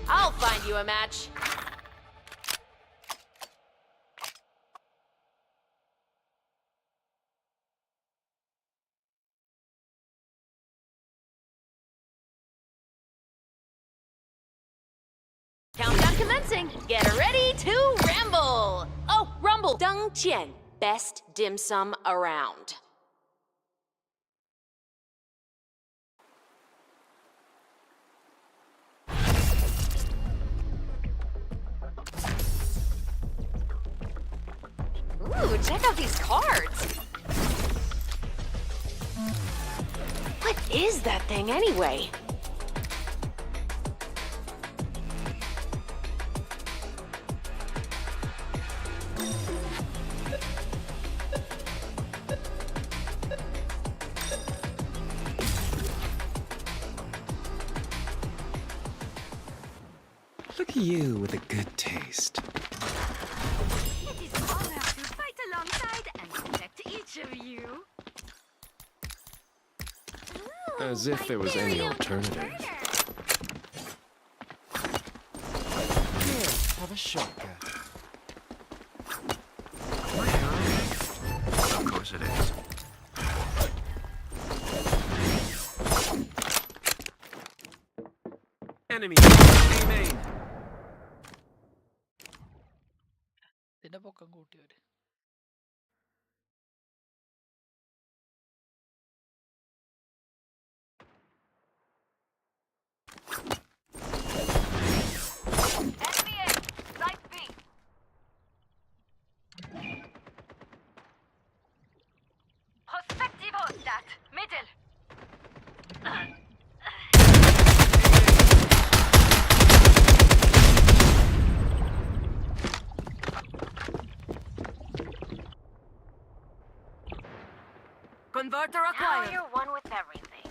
I'll find you a match. Countdown commencing. Get ready to ramble. Oh, rumble. Dung Tien, best dim sum around. Ooh, check out these cards. What is that thing anyway? Look at you with a good taste. It is an honor to fight alongside and protect each of you. As if there was any alternative. Here, have a shotgun. Of course it is. Enemy, main. ഇതിന്റെ പൊക്കം കൂട്ടിയവര് Prospective hostat, middle. Converter acquired. Now you're one with everything.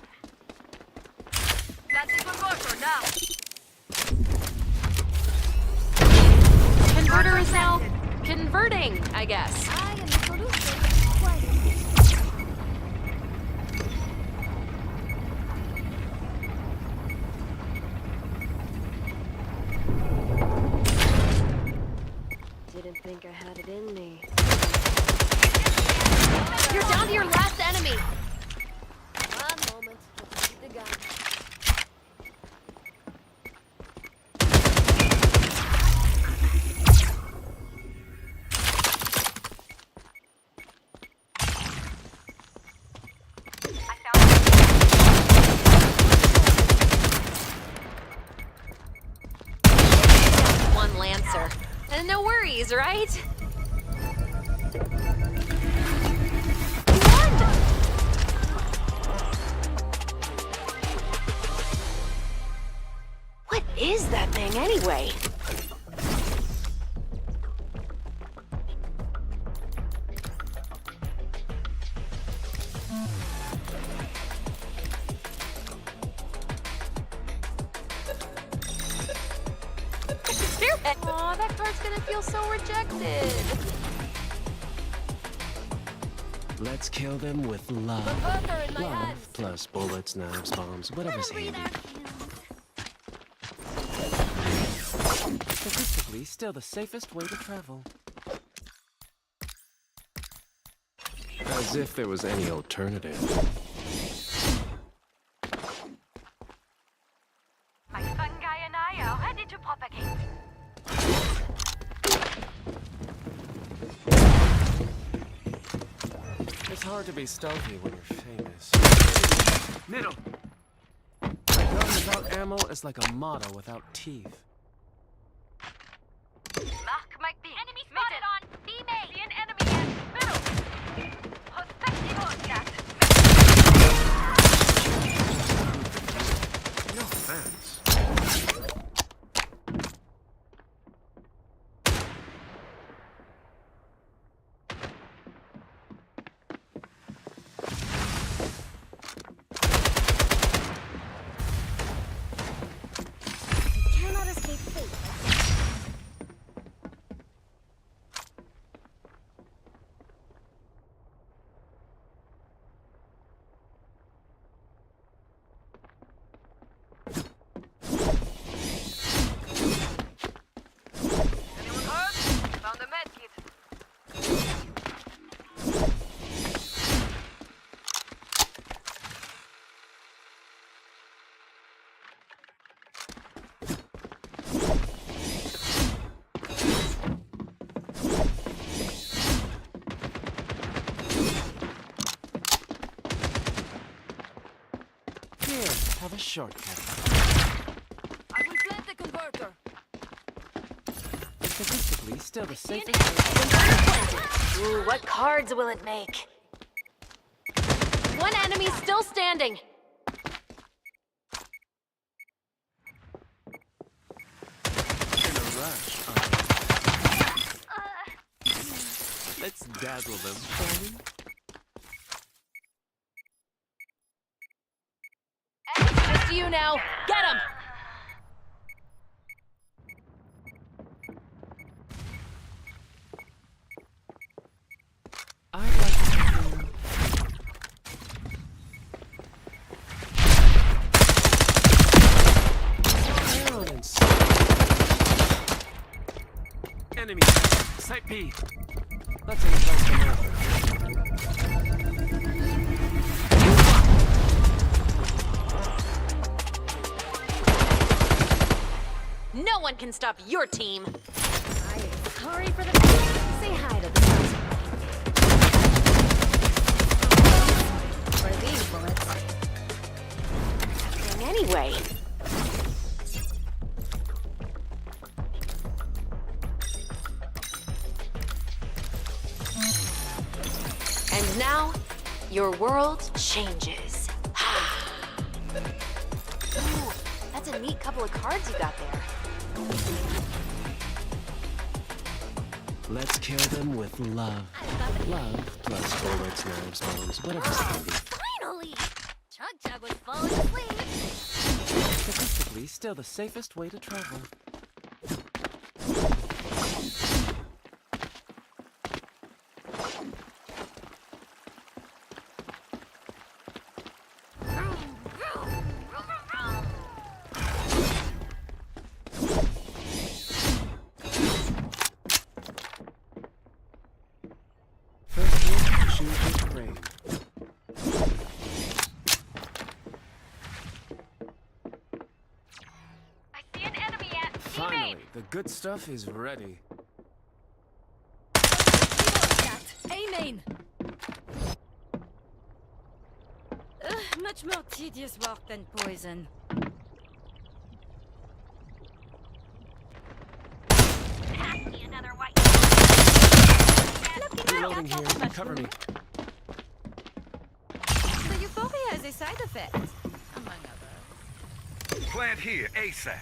That's the converter now. Converter is now converting, I guess. I am the solution. Didn't think I had it in me. You're down to your last enemy. One moment. Let's see the gun. One Lancer. And no worries, right? What is that thing anyway? Aw, that card's gonna feel so rejected. Let's kill them with love. Converter in my Love hands. plus bullets, knives, bombs, whatever's handy. Statistically, still the safest way to travel. As if there was any alternative. My fungi and I are ready to propagate. It's hard to be stealthy when you're famous. Middle. A gun without ammo is like a motto without teeth. Mark might be. Enemy spotted on B main. See an enemy in middle. Prospective hostat. No offense. Cannot escape have a shortcut. I will plant the converter. Statistically, still the safest. Converter planted. Ooh, what cards will it make? One enemy still standing. In a rush, let's dazzle them, shall we? Just you now. Get him! I'd like to do... Down and enemy site B. Let's invest them over. No one can stop your team. Sorry for the... Say hi to the house. For these bullets. And anyway. And now, your world changes. Ooh, that's a neat couple of cards you got there. Let's kill them with love. Love plus bullets, knives, bombs, whatever's handy. Finally! Chug was falling asleep. Statistically, still the safest way to travel. First rule, choose your terrain. I see an enemy at Finally, the good stuff is ready. Amen! Much more tedious work than poison. Pass me another white. Reloading here. Cover me. The euphoria is a side effect. Among others. Plant here, ASAP.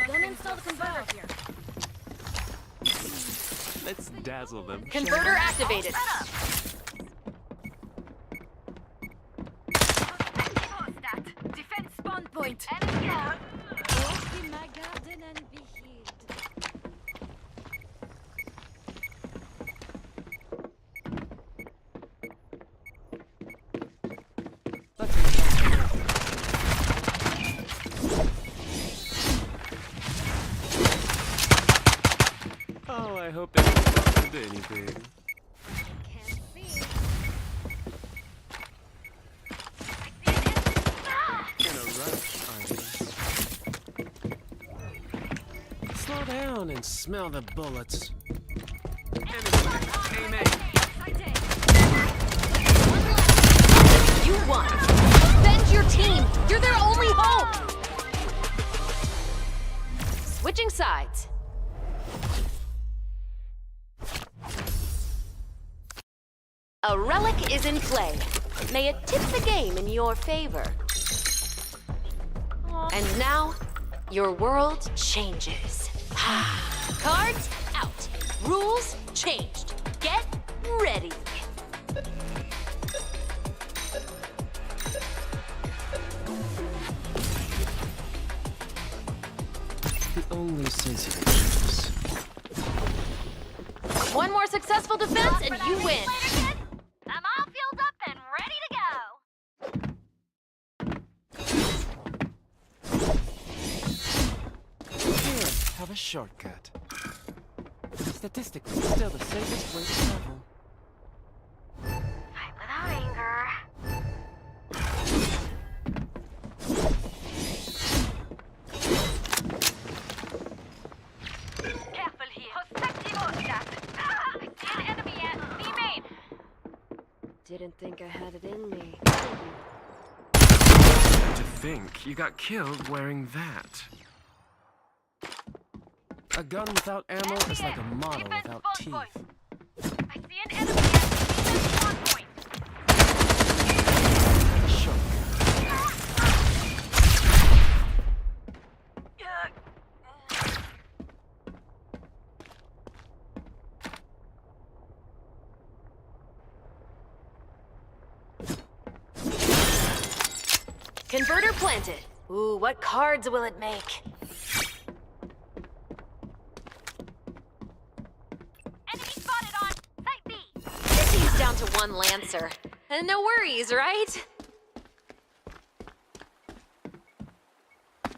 Then install the converter here. Let's dazzle them. Converter activated. Defense spawn Point. enemy down. Walk in my garden and be healed. Let's invest them over. Oh, I hope they don't do anything. Can't see. In a rush, are you? Slow down and smell the bullets. Amen. You won. Avenge your team. You're their only hope. Switching sides. A relic is in play. May it tip the game in your favor. And now, your world changes. Cards out. Rules changed. Get ready. The only sensitive choice. One more successful defense and you win. I'm all fueled up and ready to go. Here, have a shortcut. Statistically, still the safest way to travel. Fight without anger. Careful here. Prospectivo that. I see an enemy at B main. Didn't Didn't think I had it in me. To think you got killed wearing that. A gun without ammo is like a model Defense without spawn teeth. point. I see an enemy at defense spawn point. Sure. Converter planted. Ooh, what cards will it make? Enemy spotted on site B. Guess he's down to one Lancer. And no worries, right?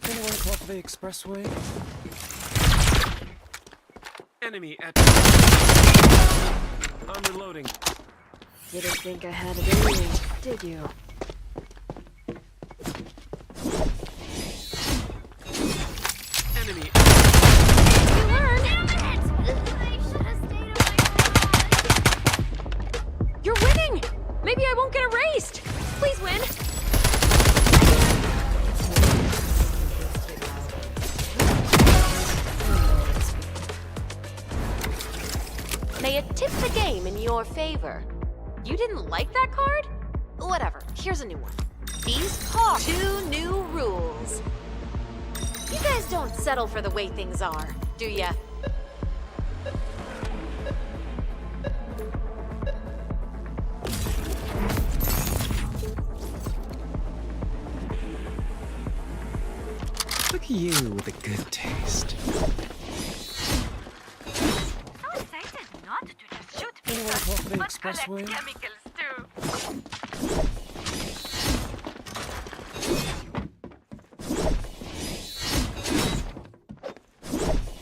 Anyone caught the expressway? Enemy at... I'm reloading. Didn't think I had it in me, did you? Enemy... You learn! You're winning! Maybe I won't get erased! Please win! May it tip the game in your favor. You didn't like that card? Whatever, here's a new one. These cards... 2 new rules. You guys don't settle for the way things are, do ya? Look at you with a good taste. So excited not to just shoot Anyone people, caught the but expressway? collect chemicals too.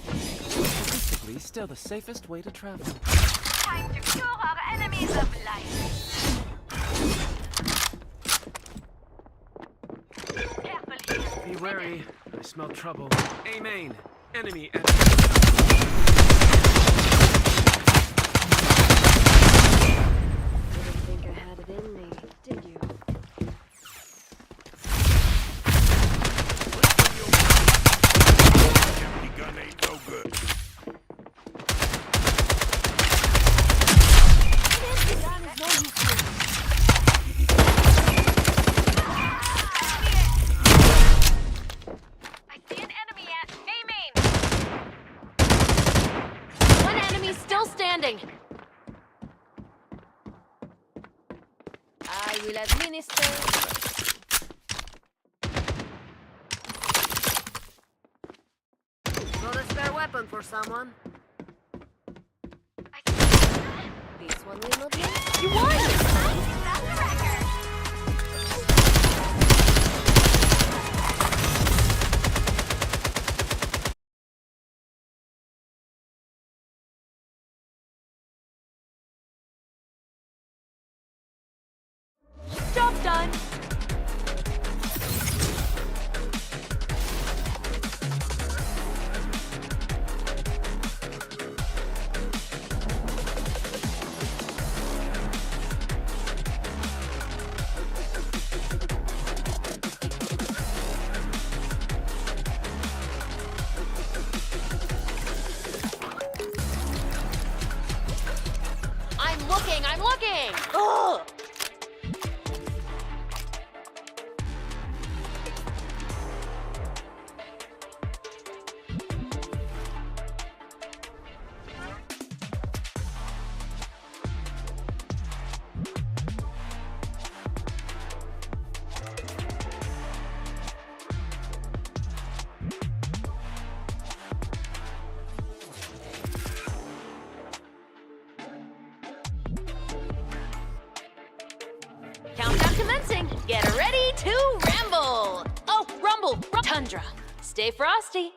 Statistically, still the safest way to travel. Time to cure our enemies of life. Careful here. Be wary. I smell trouble. A main. Enemy at... Didn't think I had it in me, did you? Empty gun ain't no good. I see an enemy at A main. One enemy still standing. I will administer. Got a spare weapon for someone. I see This one will not miss. You won! that's the record. Job done. I'm looking! Ugh! Countdown commencing. Get ready to ramble. Oh, rumble. Tundra. Stay frosty.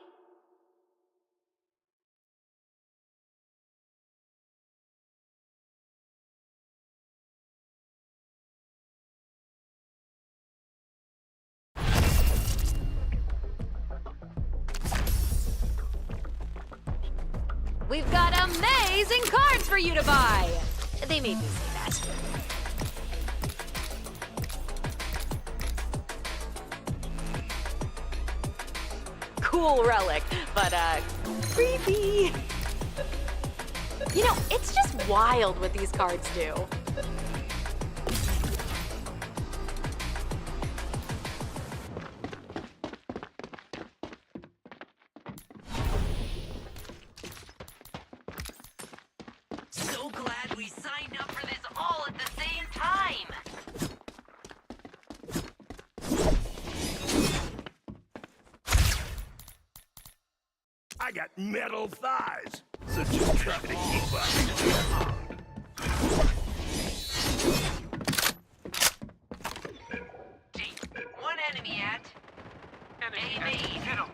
We've got amazing cards for you to buy. They made me say that. Cool relic, but creepy. You know, it's just wild what these cards do. So glad we signed up for this all at the same time! I got metal thighs, so just try to keep up. One enemy at Enemy A main. middle.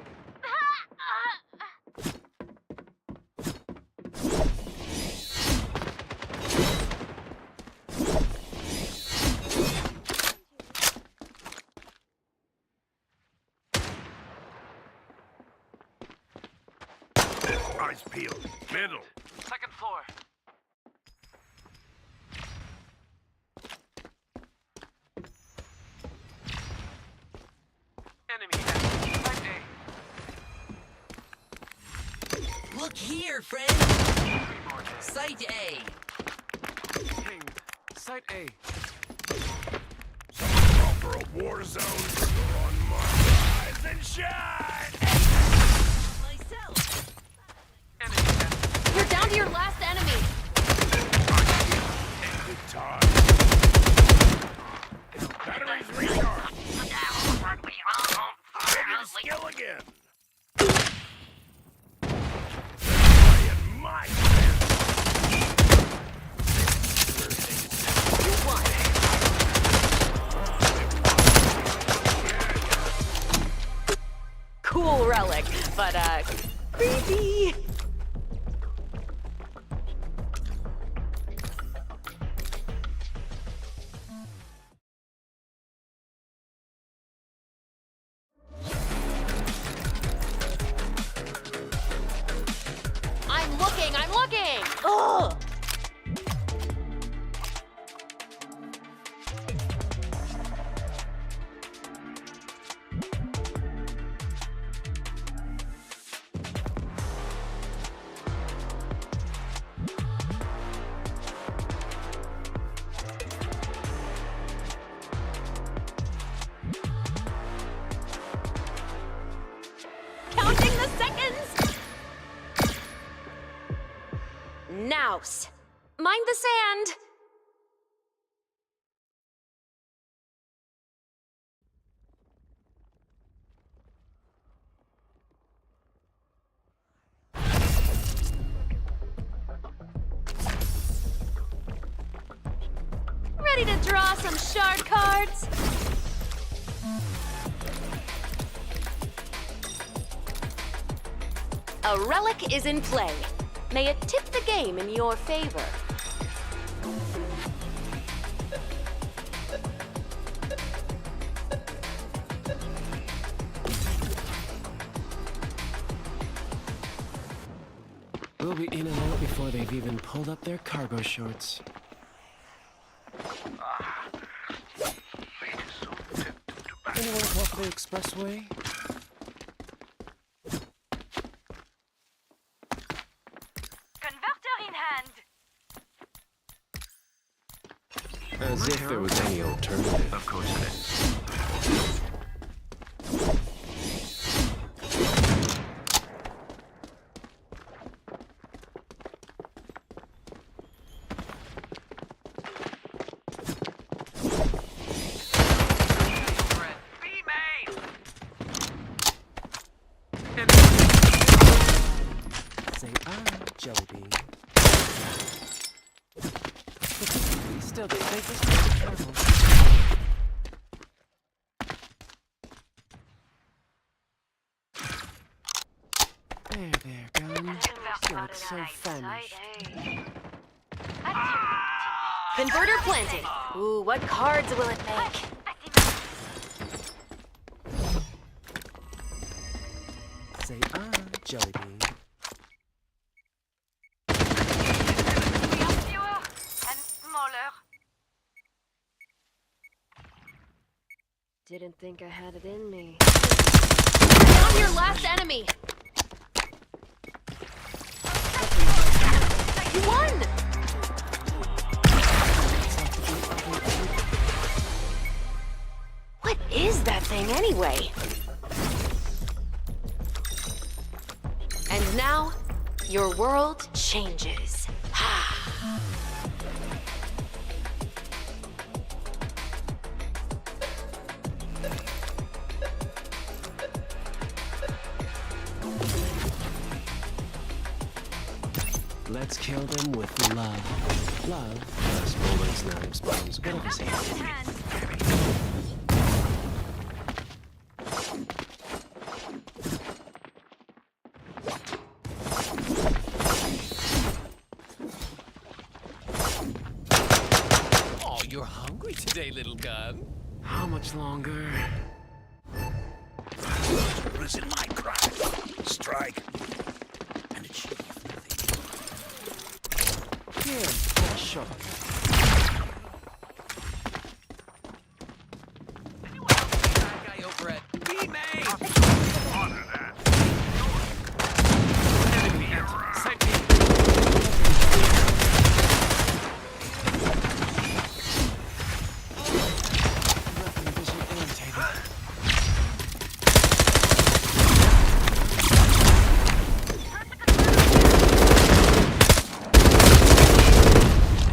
Eyes peeled. Middle. Second floor. Enemy at side A. Look here, friend! Site A. Pinged. Site A. Call for a war zone. Go on my rise and shine. Myself! Enemy at You're down to your last enemy. Good time. Batteries recharged. Ready to skill again. Playing my Cool relic, but creepy. I'm looking! Ugh! Counting the seconds! Nouse. Mind the sand. Ready to draw some shard cards? A relic is in play. May it tip the game in your favor. We'll be in and out before they've even pulled up their cargo shorts. Anyone off the expressway? Converter in hand. As if there was any alternative. Of course it is. B main. Say jelly bean. Still, they just have to be careful. There, gun. You look so famished. Converter planted. Ooh, what cards will it make? Say jelly bean. We are fewer and smaller. Didn't think I had it in me. Down your last enemy! You won! What is that thing anyway? And now, your world changes. Let's kill them with love. Love plus bullets, knives, bombs, whatever's handy. Oh, you're hungry today, little gun. How much longer? Listen, my craft. Strike and achieve nothing. Here, have a shot. Anyone else see that guy over at B-Main? Honor that. Enemy at sight B. Weapon vision irritated.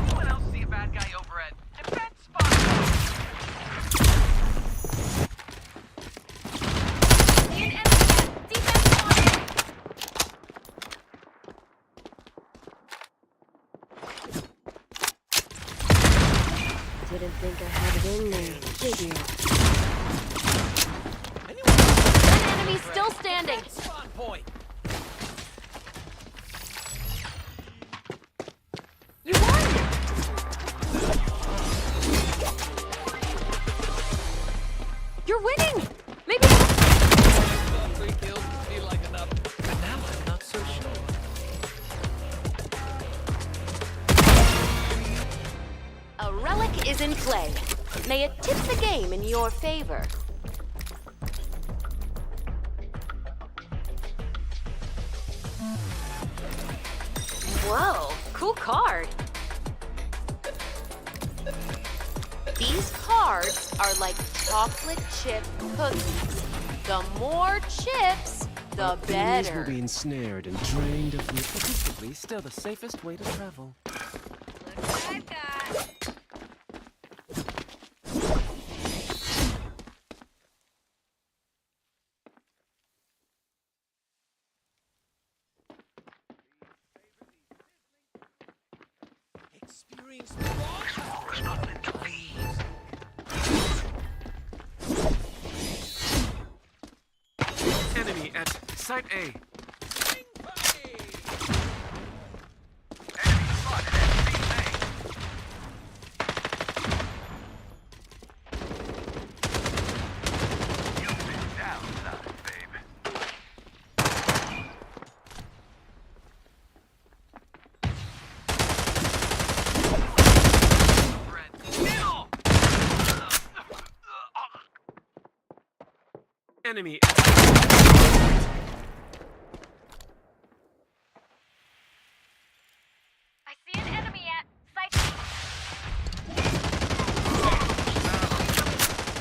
Anyone else see a bad guy over at defense spot? See an enemy at defense spotted. Didn't think I had it in me, did you? Anyone That enemy's still standing! spawn point? You won! You're winning! Maybe... 3 kills would feel like enough. But now I'm not so sure. A relic is in play. May it tip the game in your favor. Whoa, cool card. These cards are like chocolate chip cookies. The more chips, the Enemies will better. be ensnared and drained of food. Statistically, still the safest way to travel. Look what I've got. Experience the launch. Enemy at site A. Bing party! Enemy spotted at B-Main. You've been downsized, babe. Over at Mill. Enemy I see an enemy at site.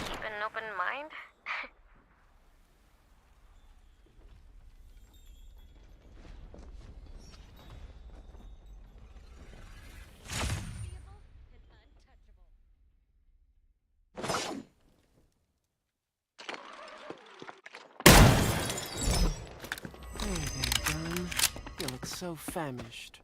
Keep an open mind. Hey there, gun. You look so famished.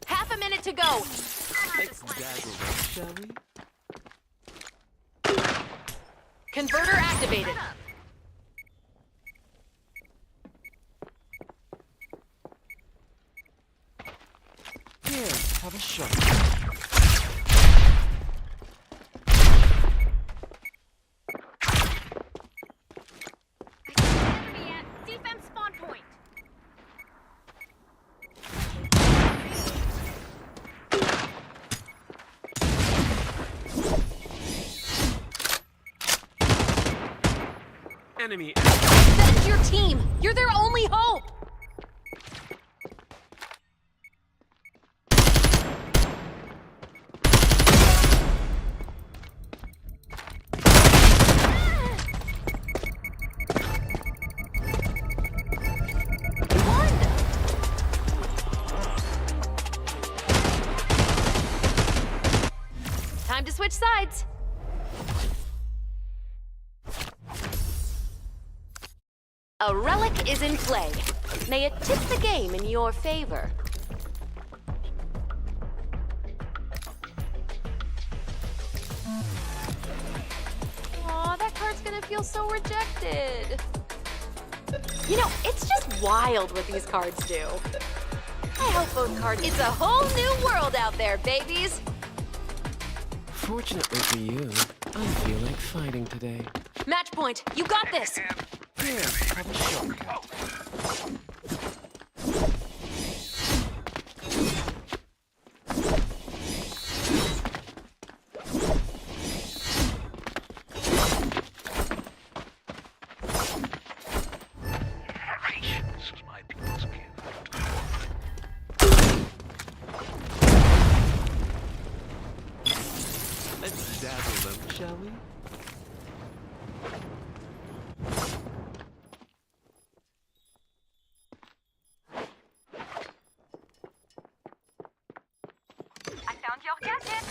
Half a minute to go. Let's dazzle them, shall we? Converter activated. Here, have a a shot. Enemy at defense spawn point. Enemy. Defend your team! You're their only hope! Time to switch sides. A relic is in play. May it tip the game in your favor. Aw, that card's gonna feel so rejected. You know, it's just wild what these cards do. I hope both cards. It's a whole new world out there, babies. Fortunately for you, I feel like fighting today. Match point, you got this. Here, have a shortcut. Patience is my people's gift. Let's dazzle them, shall we? I found your gadget.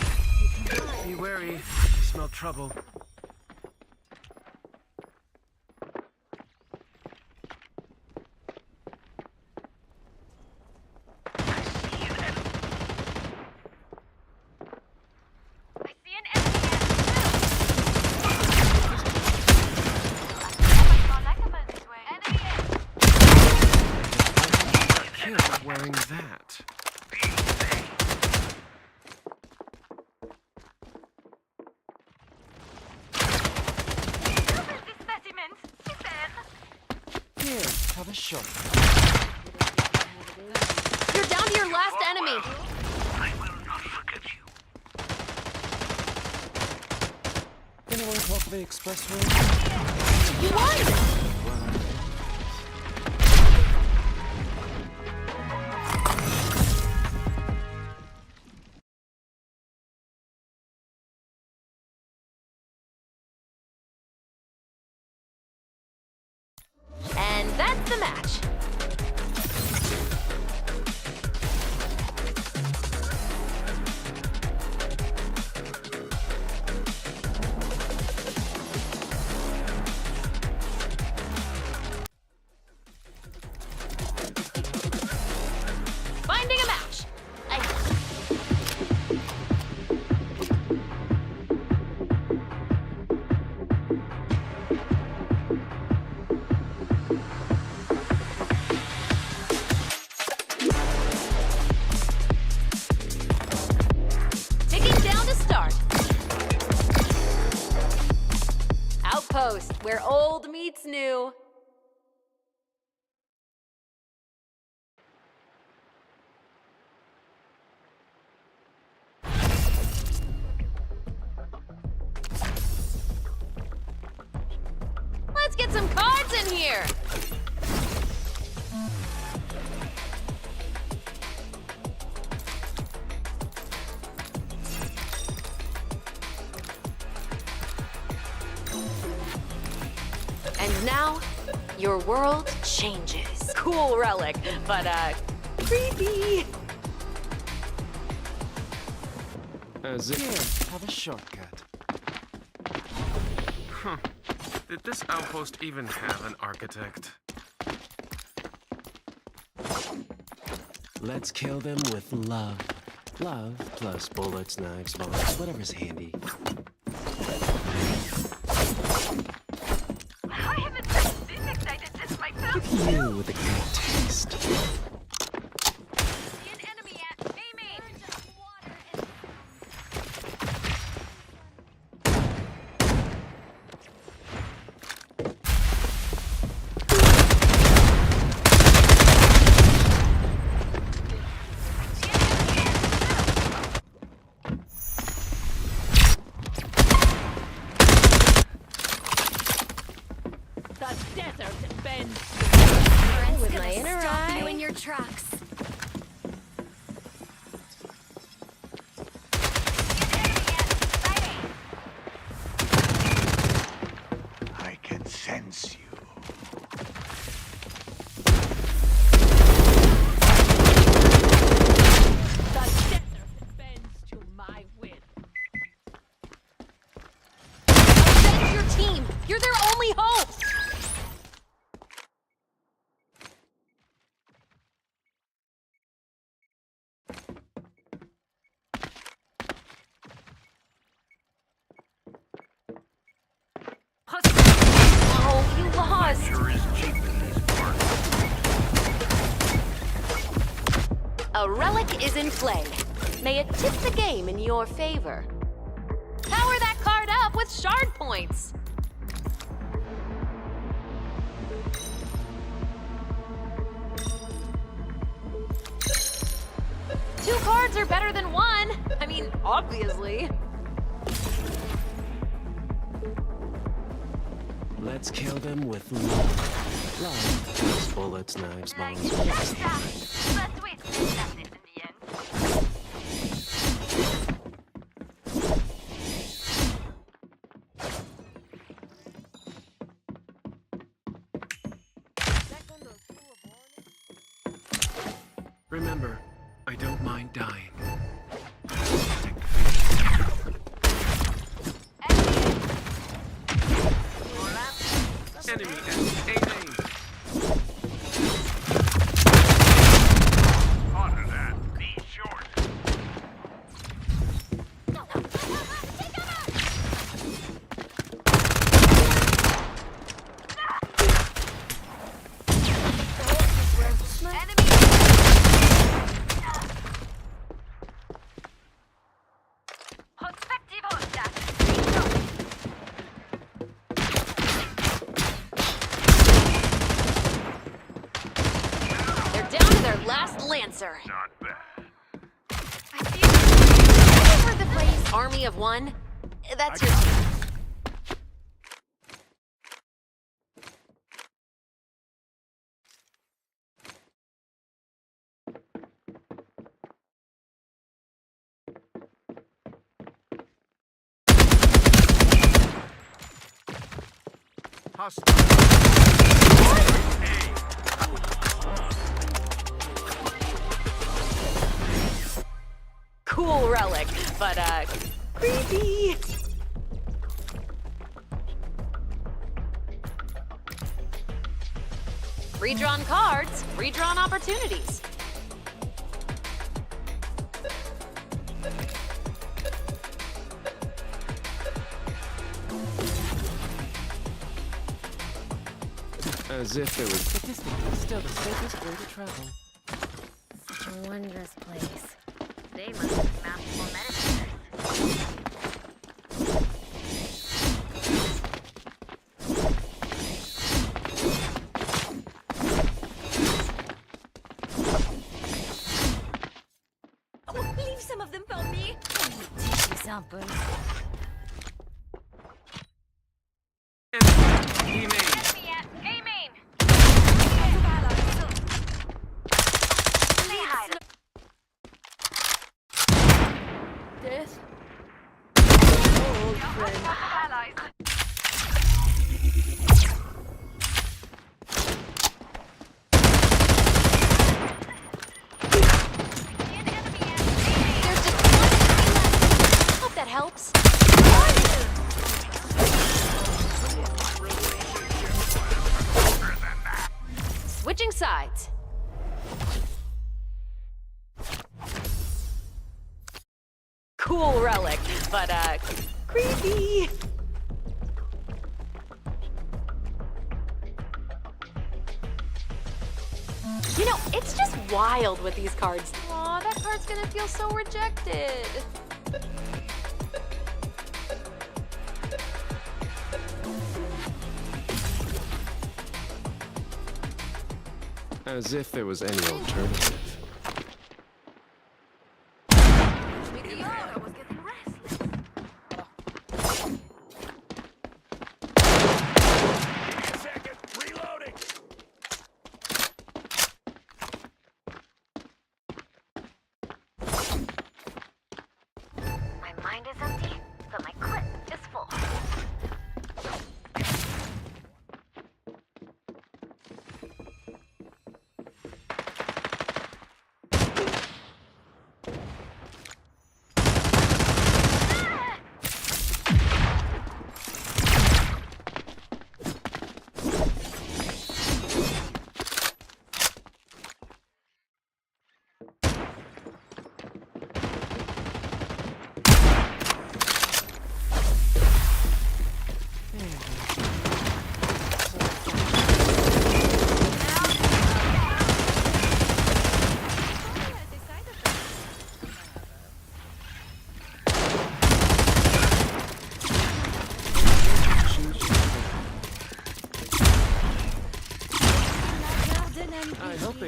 Be wary. I smell trouble. I see an enemy at Kid wearing that. Here, have a shortcut. You're down to your last enemy. I will not forget you. Anyone call for the expressway? You won! And that's the match. Finding a match. Ticking down to start. Outpost, where old meets new. Let's get some cards in here. And now, your world changes. Cool relic, but creepy. As if have a shortcut. Huh. Did this outpost even have an architect? Let's kill them with love. Love plus bullets, knives, bombs, whatever's handy. I haven't been this excited since my first You with a good taste. See an enemy at me. With my inner Stop you eye. in your tracks. I can sense you. The desert bends to my will. Avenge your team. You're their only hope. Oh, you lost. Sure is cheap in these parts. A relic is in play. May it tip the game in your favor. Power that card up with shard points. Two cards are better than one. I mean, obviously. Let's kill them with love. Love kills bullets, knives, bombs. But we still got it in the end. Remember, I don't mind dying. Enemy at A-Main. Honor that. Be short. Prospective hostile. They're down to their last Lancer. Not bad. Have you heard the phrase army of one? That's your team. Cool relic, but creepy. Redrawn cards, redrawn opportunities. As if there was statistically still the safest way to travel. Such a wondrous place. They must have masterful meditators. Oh, leave some of them for me. Tissue samples. E-Main. Enemy at A-Main. Stay high. Death. Allies. There's just one enemy left. Hope that helps. Switching sides. Cool relic, but creepy. You know, it's just wild with these cards. Aw, that card's gonna feel so rejected. As if there was any alternative. Mediocre was getting restless. Give me a second. Reloading.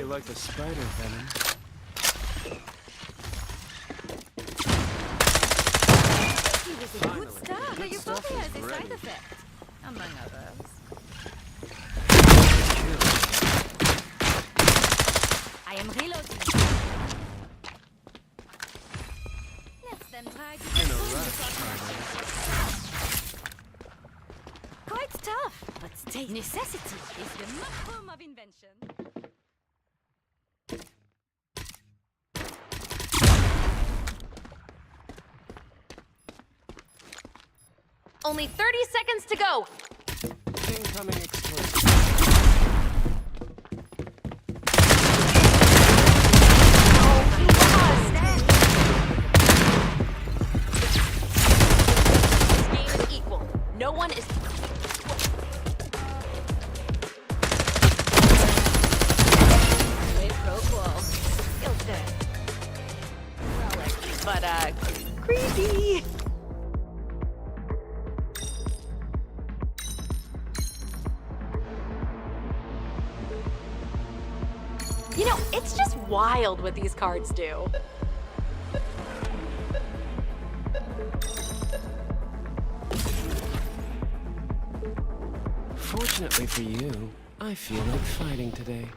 really like the spider venom. He was a good start, but you probably has a side effect, among others. I am reloading. Let them try to In a consume rush, Quite tough, but necessity is the mushroom of invention. Only 30 seconds to go. incoming explosive. This game is equal. No one is. Feels good. But creepy. You know, it's just wild what these cards do. Fortunately for you, I feel like fighting today.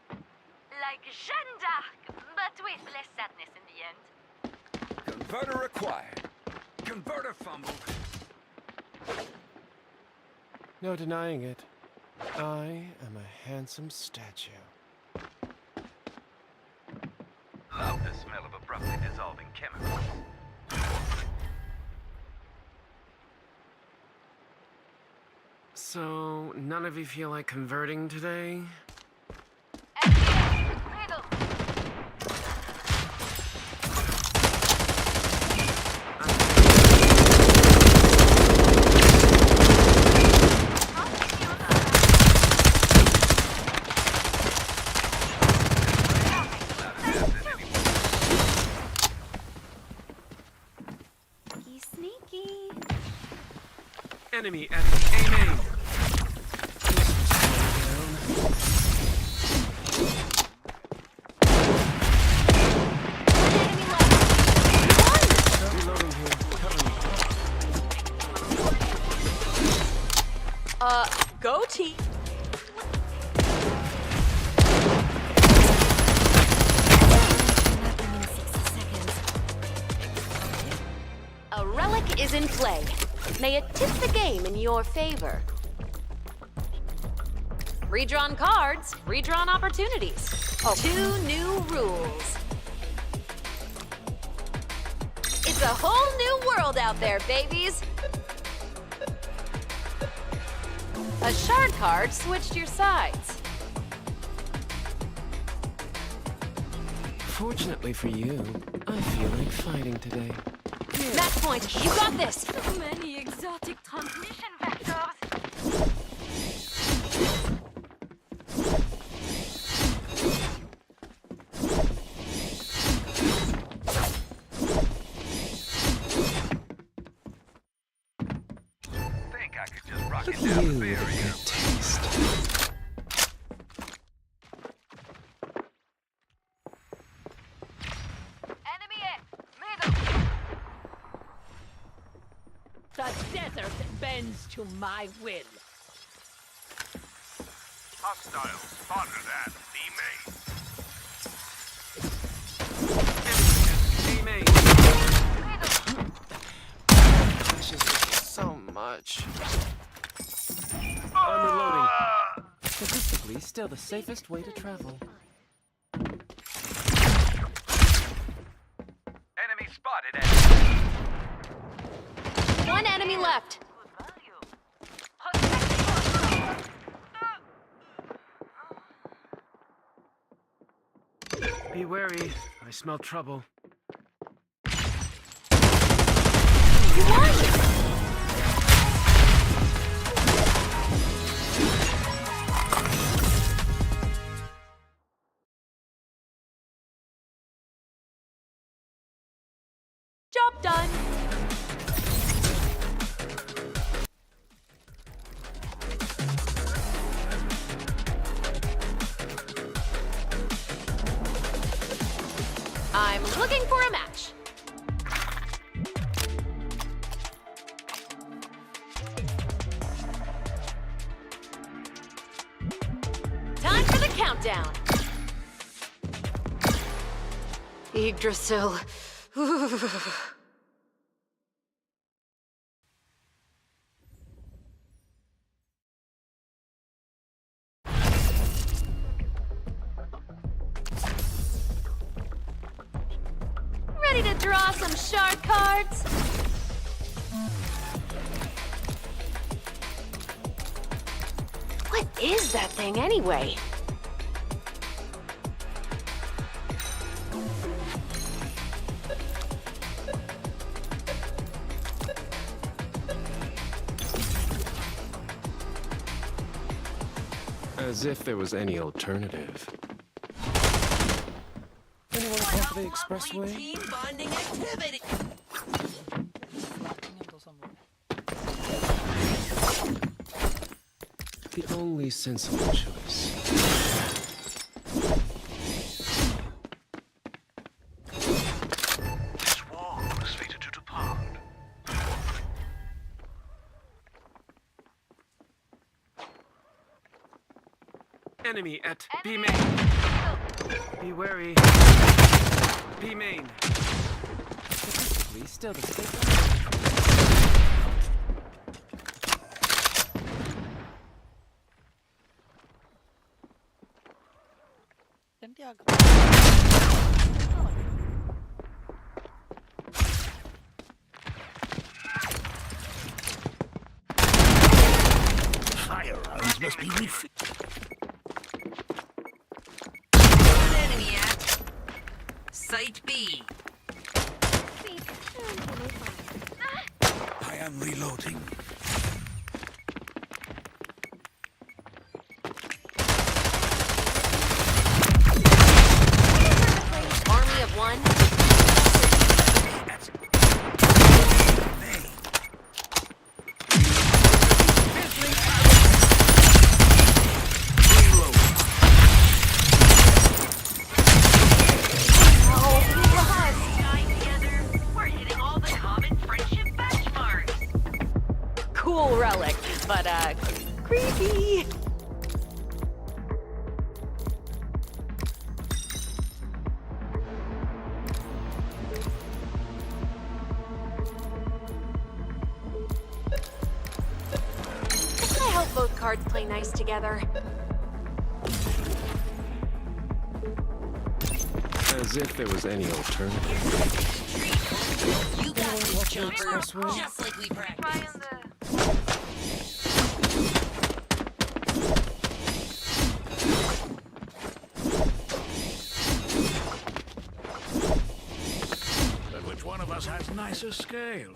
Like Jeanne d'Arc, but with less sadness in the end. Converter required. Converter fumbled. No denying it. I am a handsome statue. Love the smell of abruptly dissolving chemicals. So, none of you feel like converting today? Riddle. He's sneaky. Enemy at aiming! Reloading here. Cover me. Go team. A relic is in play. May it tip the game in your favor. Redrawn cards, redrawn opportunities. Oh. 2 new rules. It's a whole new world out there, babies. A shard card switched your sides. Fortunately for you, I feel like fighting today. Match point, you got this. So many exotic Transmission vectors. Think I could just rock Look it at down you the with a barrier. good taste. Enemy A. Middle. The desert bends to my will. Hostile spotted at B main. Aiming! Crashes so much. I'm reloading. Statistically, still the safest way to travel. Enemy spotted at 1 enemy left. Be wary, I smell trouble. You won! Job done. I'm looking for a match. Time for the countdown. Yggdrasil. Ready to draw some shark cards? What is that thing anyway? As if there was any alternative. Anyone cross the expressway? Team bonding activity. Flashing എന്തോ സംഭവം. The only sensible choice. This war was fated to depart. Enemy at B main. Be wary. B main. Statistically, still the same. എന്റെ ആഗ്രഹം. Firearms must be refilled. One enemy at Site B. I am reloading. Army of one. Guys together, we're hitting all the common friendship benchmarks. Cool relic, but creepy. I hope both cards play nice together. As if there was any alternative. You got this, Jumper, just like we practiced. But which one of us has nicer scale?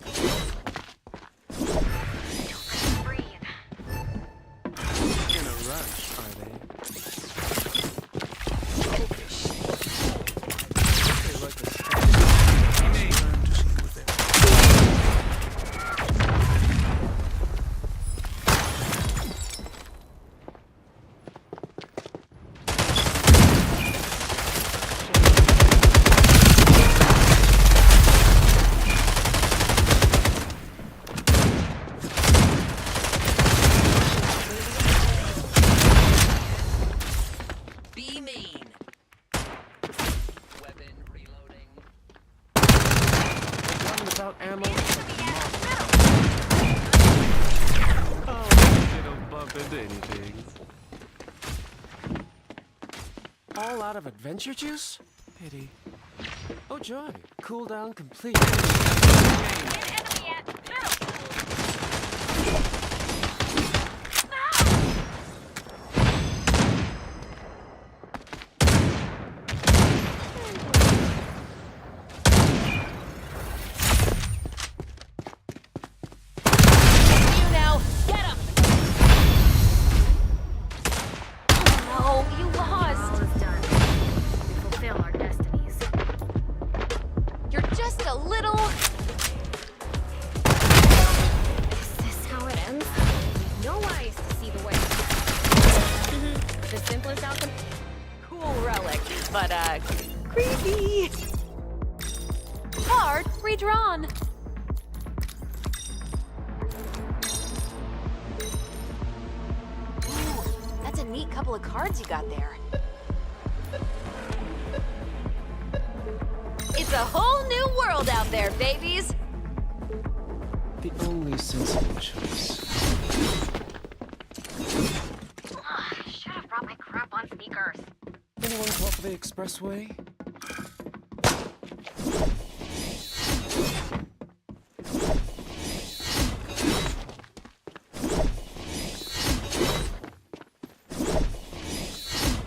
In a rush, are they? They like the Learn to see with them. B main. Weapon reloading. One without ammo. Oh, they don't bump into anything. All out of adventure juice? Pity. Oh joy, cooldown complete. You now, get him! No, you lost. All is done. We fulfill our destinies. You're just a little. Is this how it ends? No eyes to see the way. The simplest outcome. Cool relic, but creepy. Card redrawn. Ooh, that's a neat couple of cards you got there. It's a whole new world out there, babies. The only sensible choice. Should have brought my crap on sneakers. Anyone call for the expressway?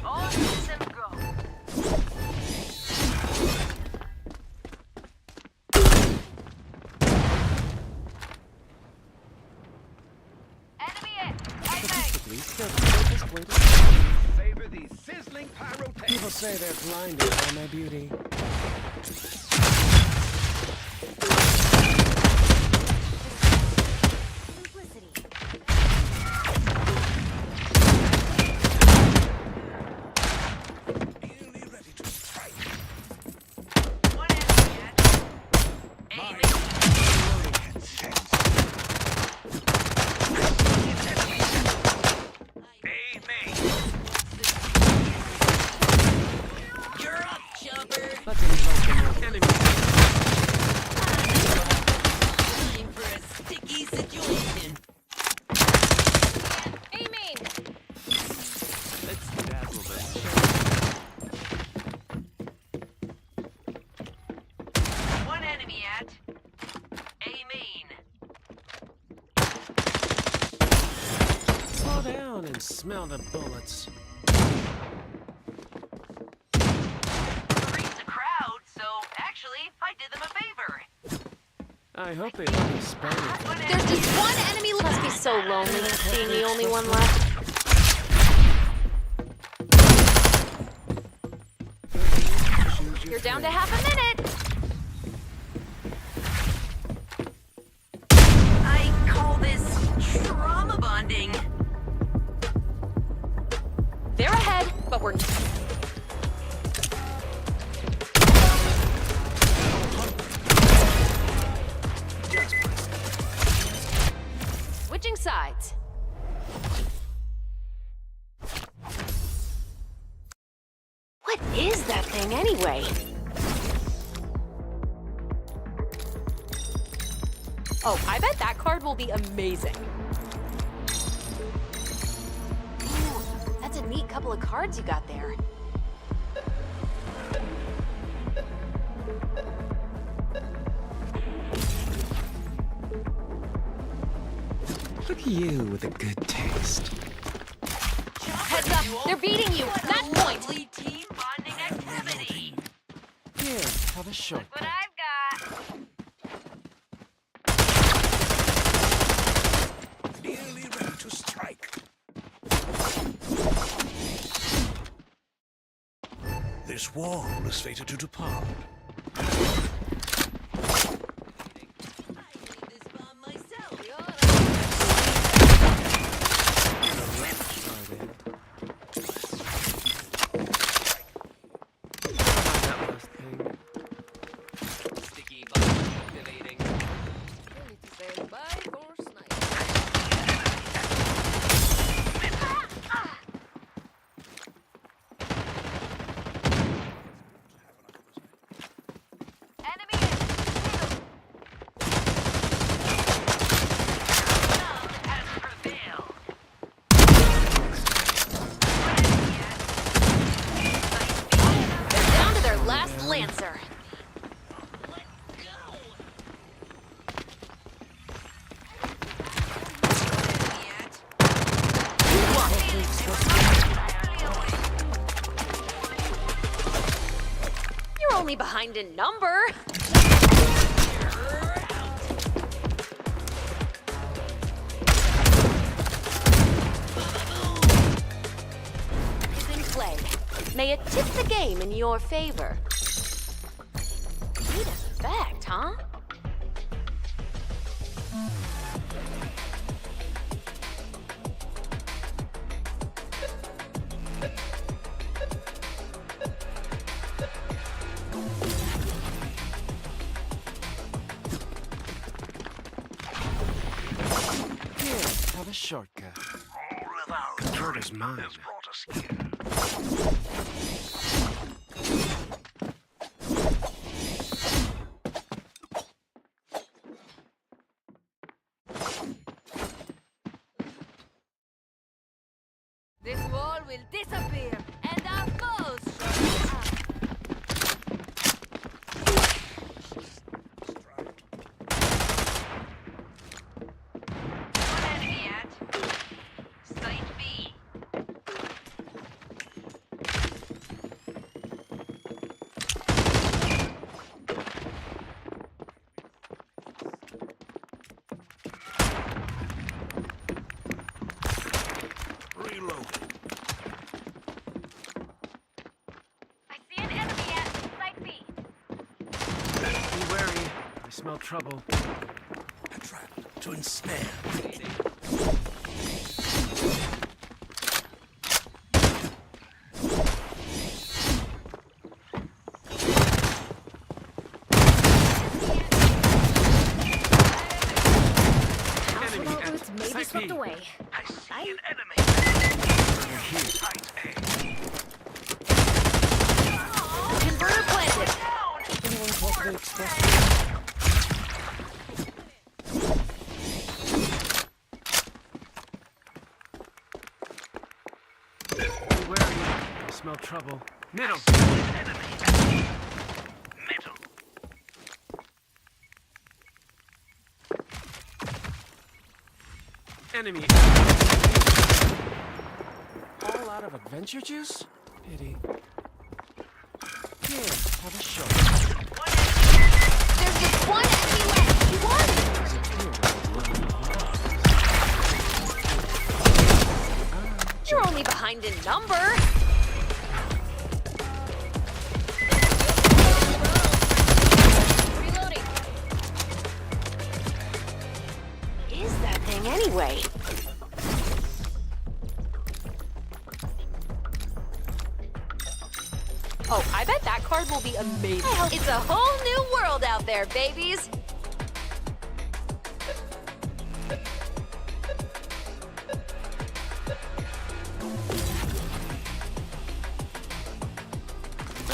All systems go. Enemy in. Hey, Statistically, they're the safest way to... Favor the sizzling pyrotechnics. People say they're blinded by my beauty. Nearly ready to strike. One enemy yet. Aiming. You're up, jumper. Let's invoke the more enemy. Time for a sticky situation. Aiming. Let's dazzle them. One enemy at. Aiming. Slow down and smell the bullets. Freeze the crowd, so actually, I did them a favor. I hope they like the spider. One There's enemy. just one enemy left. Must be so lonely being the only one left. You're down to half a minute. I call this trauma bonding. They're ahead, but we're switching sides. What is that thing anyway? Oh, I bet that card will be amazing. Ooh, that's a neat couple of cards you got there. Look at you with a good taste. Heads up, they're beating you. That point. Lovely team bonding activity. Here, have a shot. what I've got. Nearly ready to strike. This wall is fated to depart. This bomb myself. Sticky bomb activating. Ready to stand by for sniper. Enemy in. Love has prevailed. They're down to their last Lancer. You're only behind in number. Is in play. May it tip the game in your favor. Neat effect, huh? have a shortcut. All of our Converter's mine. has brought us here. This wall will disappear, and our foes shall up. One enemy at Site B. Reload. I see an enemy at Site B. Be wary. I smell trouble. A trap to ensnare. House without roots may be Site swept B. away. I see an enemy. Converter here. Tight A. Converter planted. Anyone possibly express Be wary. I smell trouble. Middle. Enemy. Middle. Enemy. All out of adventure juice? Pity. Here, have a shot. There's just one enemy left. You won. You're only behind in number. reloading. Is that thing anyway? Oh, I bet that card will be amazing. It's a whole new world out there, babies.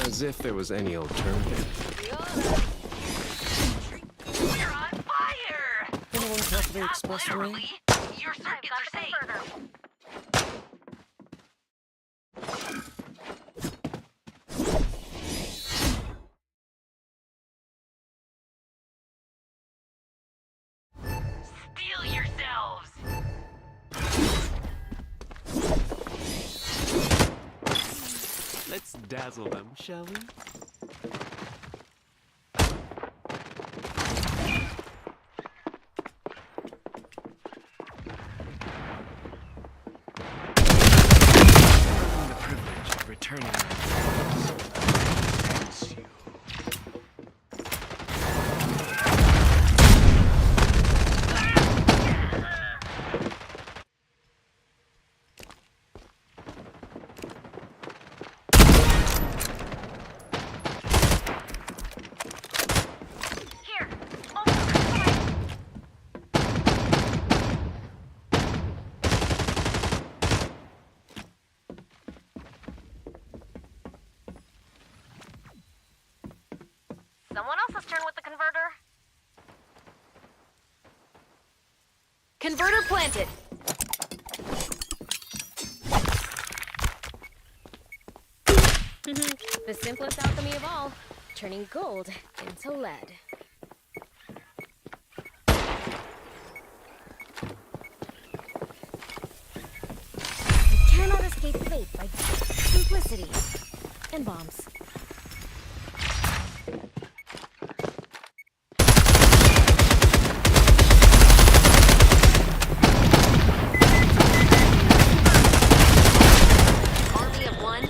As if there was any alternative. We're on fire! Anyone possibly Not express literally. me? Your circuits are safe. Steel yourselves! Let's dazzle them, shall we? Earning the privilege of returning my favors. Here. Over this way. Someone else's turn with the converter. Converter planted. The simplest alchemy of all, turning gold into lead. You cannot escape fate by simplicity and bombs. Army of one.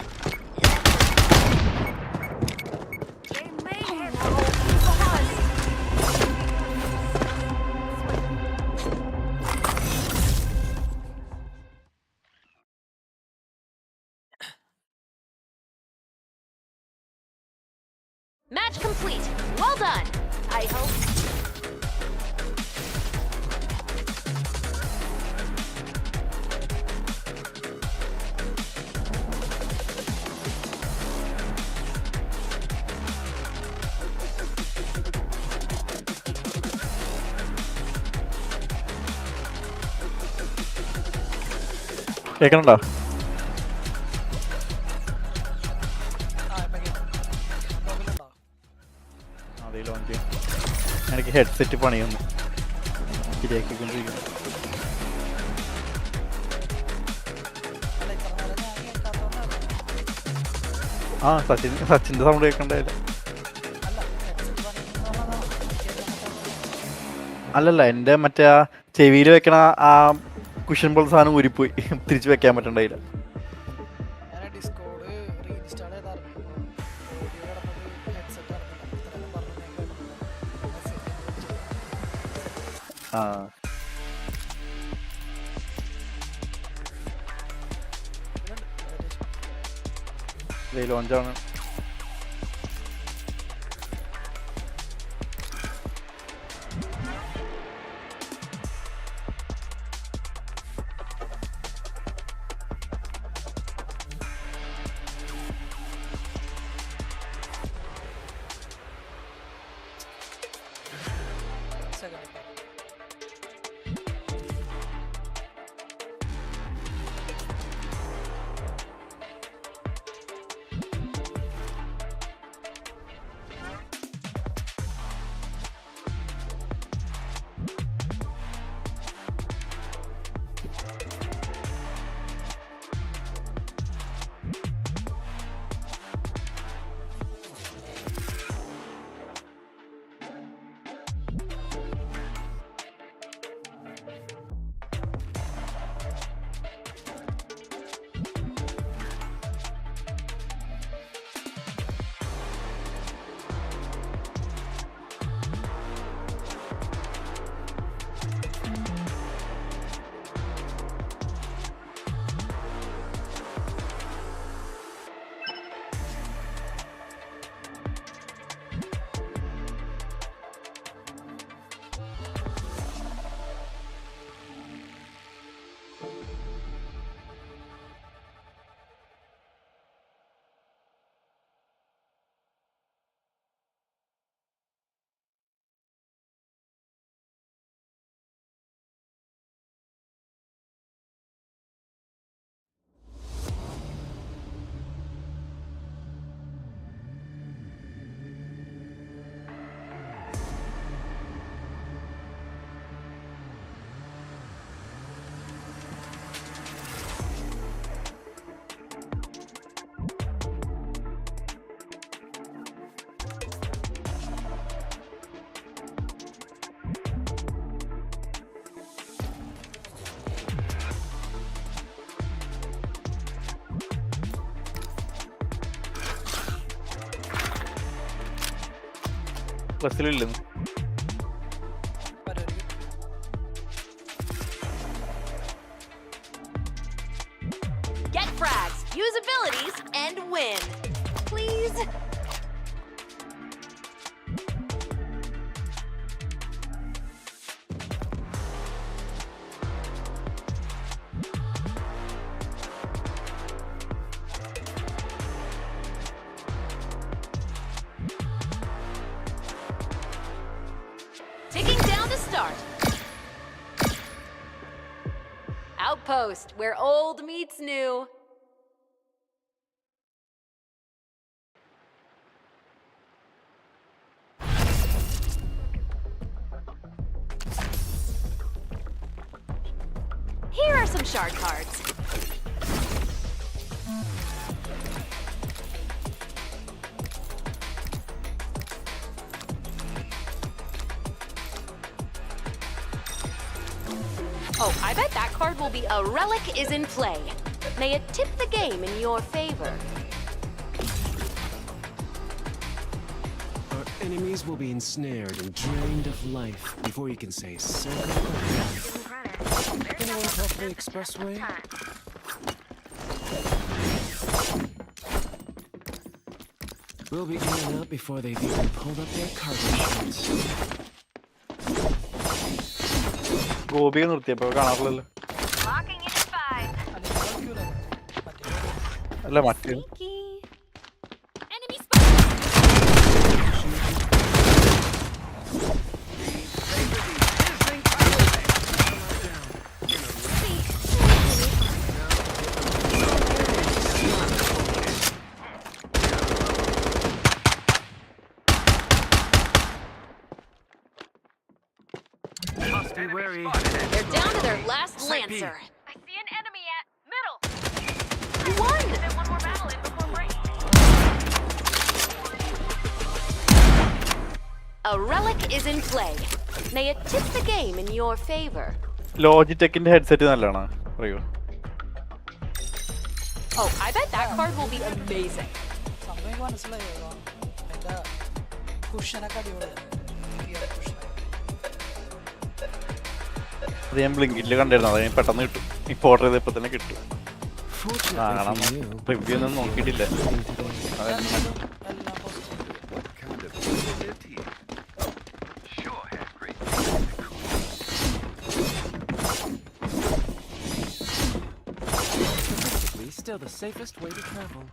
They made it. Match complete. Well done. I hope. കേൾക്കണുണ്ടോ? അതെ launch എനിക്ക് headset പണിയൊന്നു ശരിയാക്കിക്കൊണ്ടിരിക്കുന്നു. ആ സച്ചിൻ്റെ sound കേൾക്കണ്ടായില്ല. അല്ലല്ല എൻ്റെ മറ്റേ ആ ചെവിയിൽ വെക്കണ ആ കുഷൻ പോലത്തെ സാധനം ഊരിപ്പോയി, തിരിച്ച് വെക്കാൻ പറ്റണ്ടായില്ല. ആ ലോഞ്ചാണ്. ബസ്സിലില്ലെന്ന്. Get frags, use abilities, and win. Please. Ticking down to start. Outpost, where old meets new. Here are some shard cards. Oh, I bet that card will be a relic is in play. May it tip the game in your favor. Our enemies will be ensnared and drained of life before you can say circle. Anyone cross the expressway? We'll be in and out before they've even pulled up their cargo shorts. ഗോപിയെ നിർത്തിയപ്പോ കാണാറില്ലല്ലോ. Locking in 5. അല്ല മറ്റേ Enemy spotted. Stay wary. They're down to their last Lancer. I see an enemy at middle. You won! Then one more battle in before break. A relic is in play. May it tip the game in your favor. ലോജിടെക്കിന്റെ headset നല്ലതാണ് പറയൂ. Oh, I bet that card will be amazing. സംഭവം എനിക്ക് മനസ്സിലായോ അതിന്റെ കുഷനൊക്കെ അടിപൊളിയാണ്. അത് ഞാൻ ബ്ലിങ്കിറ്റിൽ കണ്ടിരുന്നു, അത് ഞാൻ പെട്ടെന്ന് കിട്ടും. ഇപ്പോൾ ഓർഡർ ചെയ്ത് ഇപ്പൊ തന്നെ കിട്ടും. കാണാം, റിവ്യൂ ഒന്നും നോക്കിയിട്ടില്ല. എല്ലാം What kind of is it here? Sure have great Statistically, still the safest way to travel.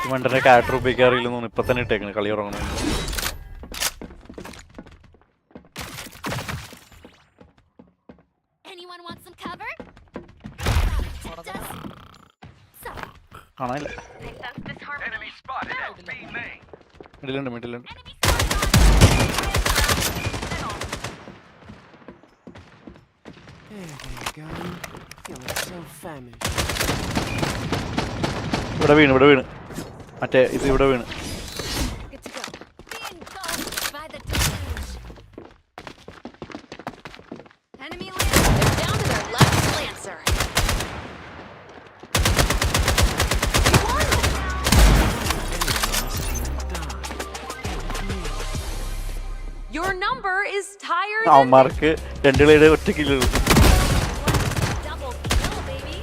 ഇവന്റെ ക്യാരക്ടർ ഉപയോഗിക്കാറില്ലെന്ന് ഇപ്പൊ തന്നെ ഇട്ടേക്കണ് കളി ഉറങ്ങണം. Anyone want some cover? കാണാനില്ല. They sense disharmony. Enemy spotted at B main. മിഡിലുണ്ട് മിഡിലുണ്ട്. Enemy spotted on middle. There they go. Feeling so famished. ഇവിടെ വീണ് മറ്റേ ഇത് ഇവിടെ വീണ്. Good to go. Being engulfed by the deluge. Enemy Lancer. They're down to their last Lancer. You won! Your number is higher than അവന്മാർക്ക് രണ്ടു കളിയുടെ ഒറ്റ കില്ലുള്ളൂ. Double kill, baby.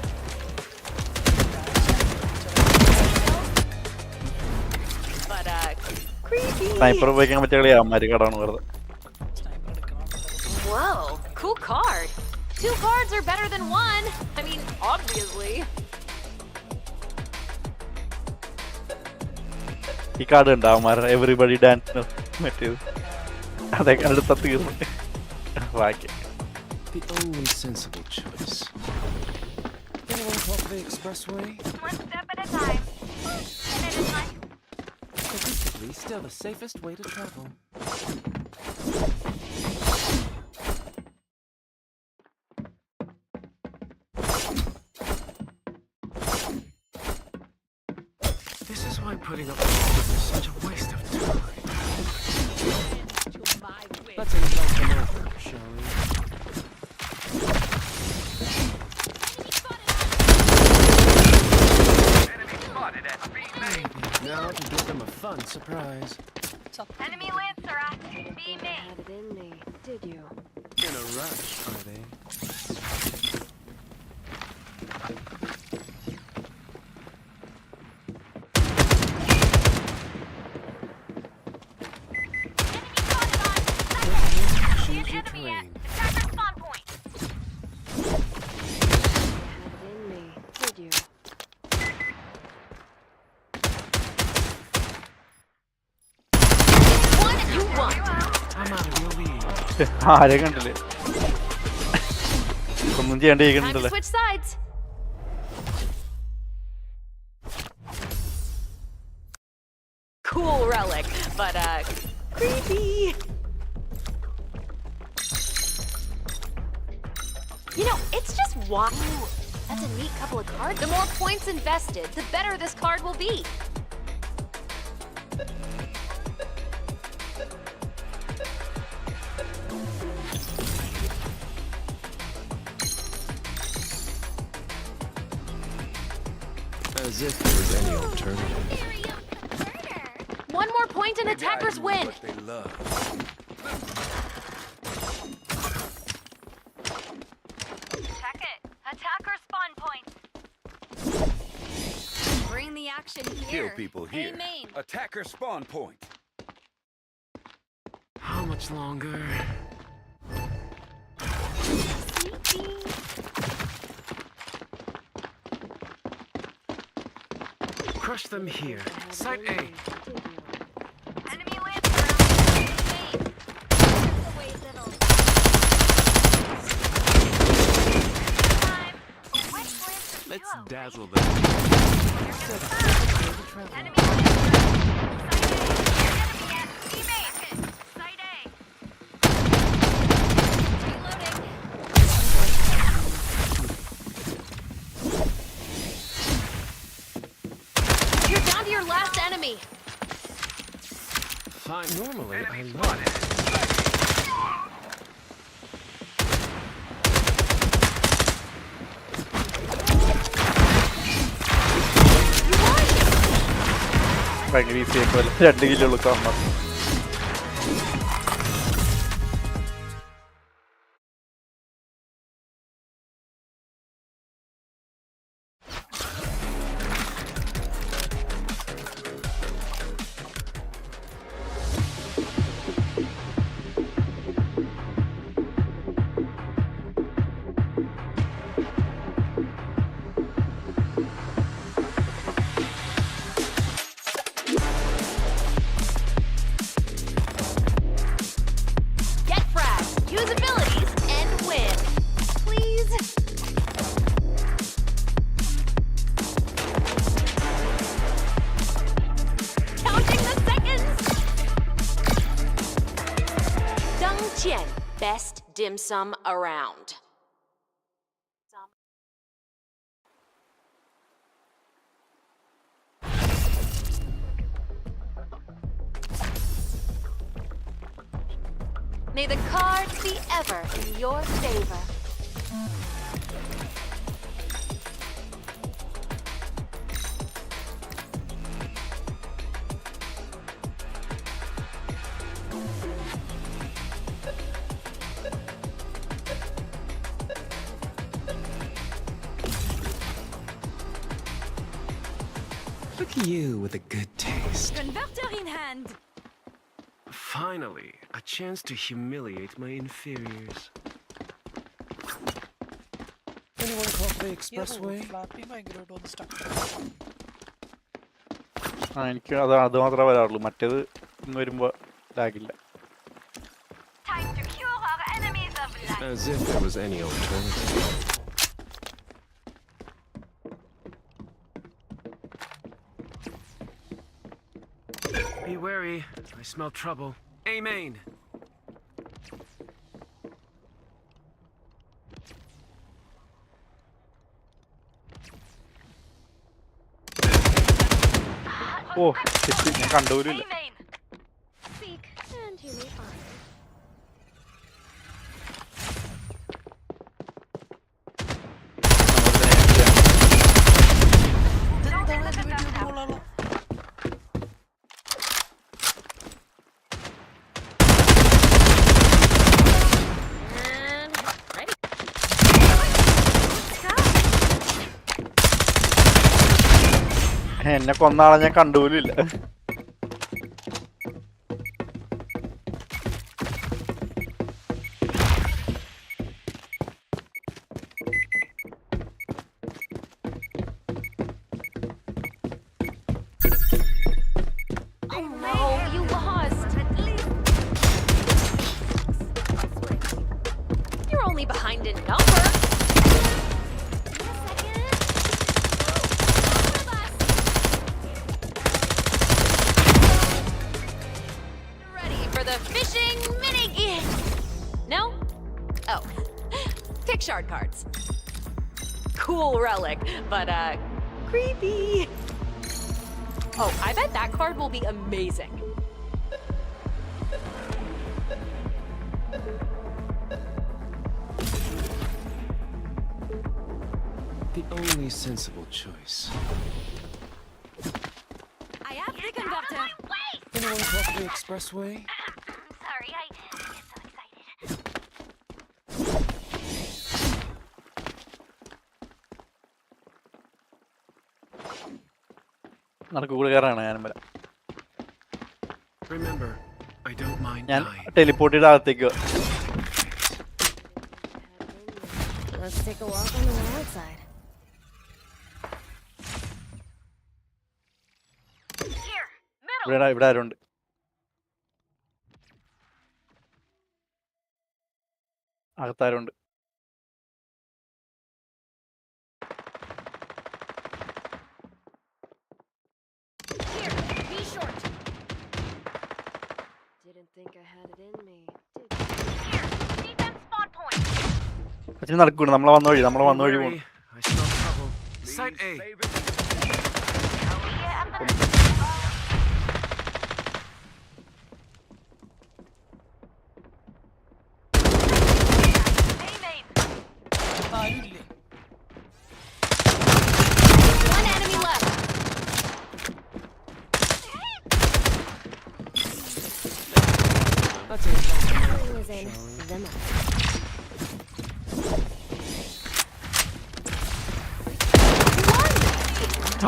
but creepy. Sniper ഉപയോഗിക്കാൻ പറ്റിയ കളി അവന്മാര് കടാണ് വെറുതെ. സ്നൈപ്പർ എടുക്കണം. Whoa, cool card. 2 cards are better than 1. I mean, obviously. ഈ കാർഡ് ഉണ്ട് അവന്മാർ എവറിബഡി ഡാൻസിന് മറ്റേത് അതൊക്കെ അടുത്ത തീർന്നു ബാക്കി. The only sensible choice. Anyone walk the expressway? One step at a time. Minute at a time. Statistically, still the safest way to travel. This is why putting up with all this is such a waste of time. Let's invite them over, shall we? Enemy spotted at B main. Now to give them a fun surprise. Enemy Lancer at B main. Had it in me, did you? In a rush, are they? Choose your terrain. Attacker spawn point. Had it in me, did you? You won. I'm out of your league. ആരെ കണ്ടില്ലേ ഒന്നും Time to ചെയ്യാണ്ടിരിക്കണ്ടല്ലേ. switch sides. Cool relic, but creepy. You know, it's just wow. That's a neat couple of cards. The more points invested, the better this card will be. As if there was any alternative. One more point and attackers win. What they love. Check it. Attacker spawn point. Bring the action here. Kill people Hey, here. main. Attacker spawn point. How much longer? Crush them here. Site A. Enemy Lancer at time. Which Lancer Let's duo? dazzle them. Enemy Lancer. Enemy at B Fine. Normally, I Enemy love spotted. ഭയങ്കര easy ആക്കുമല്ലോ 2 kilo ഉള്ളു കാണണം. Get frag, use abilities, and win. Please? Counting the seconds! Dung Qian, best dim sum around. May the cards be ever in your favor. Look at you with a good taste. Converter in hand. Finally, a chance to humiliate my inferiors. Anyone cross the expressway? Flapping ഭയങ്കരമായിട്ട് ഒന്ന് stuck. എനിക്ക് അത് മാത്രമേ വരാറുള്ളൂ, മറ്റേത് ഇന്ന് വരുമ്പോൾ ലാഗില്ല. Time to cure our enemies of life. As if there was any alternative. Be wary. I smell trouble. Amen. ഓ ശരി, ഞാൻ കണ്ടുപോലുമില്ല. Amen. Seek, and you may find. ഇതെന്താണ് ഇത് വീഡിയോ കോളാണോ? And ready. എന്നെ കൊന്ന ആളെ ഞാൻ കണ്ടുപോലുമില്ല. Oh no, you lost. You're only behind in number. Ready for the fishing mini gig? No? Oh, pick shard cards. Cool relic, but creepy. Oh, I bet that card will be amazing. The only sensible choice. I have the converter. Anyone cross the expressway? Sorry, I get so excited. നടക്ക് കൂടുതലാണ് ഞാനും വരാം. Remember, I don't mind ഞാൻ dying. Teleport ചെയ്ത് അകത്തേക്ക് വാ. Let's take a walk on the wild side. Here, middle. ഇവിടെ ആരുണ്ട്? അകത്താരുണ്ട്? Here, be short. Didn't think I had it in me. Here, see them spawn point. അച്ഛൻ നടക്കൂല, നമ്മളെ വന്ന വഴി Be പോകും. wary. I smell trouble. Site A. Yeah, I'm the Let's invest in Killing is in the mouth.